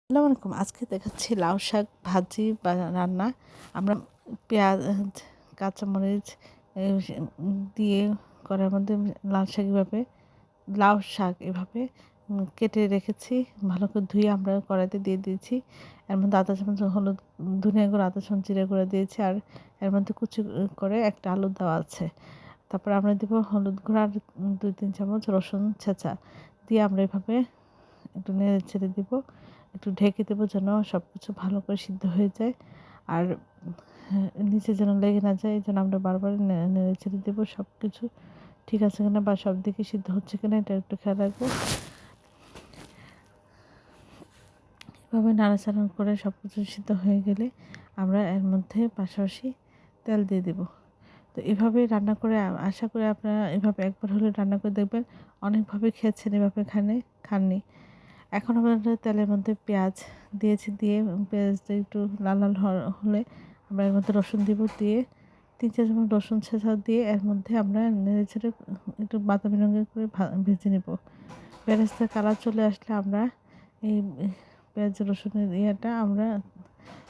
আসসালামু আলাইকুম। আজকে দেখাচ্ছি লাউ শাক ভাজি বা রান্না। আমরা পেঁয়াজ, কাঁচামরিচ এ দিয়ে কড়াইয়ের মধ্যে লাউ শাক এভাবে কেটে রেখেছি। ভালো করে ধুয়ে আমরা কড়াইতে দিয়ে দিয়েছি। এর মধ্যে আধা চামচ হলুদ, ধনিয়া গুঁড়ো, আধা চামচ জিরা গুঁড়ো দিয়েছি। আর এর মধ্যে কুচি করে একটা আলু দেওয়া আছে। তারপর আমরা দিব হলুদ গুঁড়ো আর ২-৩ চামচ রসুন ছেঁচা দিয়ে আমরা এভাবে একটু নেড়ে ছেড়ে দিব, একটু ঢেকে দেবো যেন সব কিছু ভালো করে সিদ্ধ হয়ে যায়। আর নিচে যেন লেগে না যায়, এই জন্য আমরা বারবার নেড়ে ছেড়ে দেবো সব কিছু ঠিক আছে কিনা বা সব দিকে সিদ্ধ হচ্ছে কিনা এটা একটু খেয়াল রাখবো। এভাবে নাড়াচাড়া করে সব কিছু সিদ্ধ হয়ে গেলে আমরা এর মধ্যে পাশাপাশি তেল দিয়ে দেবো। তো এভাবে রান্না করে আশা করি আপনারা এভাবে একবার হলে রান্না করে দেখবেন। অনেকভাবে খেয়েছেন, এভাবে খাননি। এখন আমরা তেলের মধ্যে পেঁয়াজ দিয়েছি, দিয়ে পেঁয়াজটা একটু লাল লাল হলে আমরা এর মধ্যে রসুন দিব, দিয়ে ৩-৪ চামচ রসুন ছেঁচা দিয়ে এর মধ্যে আমরা নেড়ে ছেড়ে একটু বাদামি রঙের করে ভেজে নেব। পেঁয়াজটা কালার চলে আসলে আমরা এই পেঁয়াজ রসুনের ইয়েটা আমরা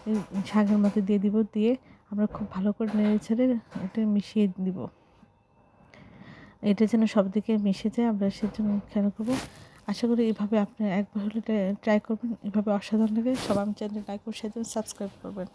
এই শাকের মধ্যে দিয়ে দিব, দিয়ে আমরা খুব ভালো করে নেড়ে ছেড়ে এটা মিশিয়ে দিব। এটা যেন সব দিকে মিশে যায় আমরা সেজন্য খেয়াল করবো। আশা করি এভাবে আপনি একবার হলে ট্রাই করবেন। এভাবে অসাধারণ লাগে। সবাই আমার চ্যানেলে লাইক ও শেয়ার সাবস্ক্রাইব করবেন।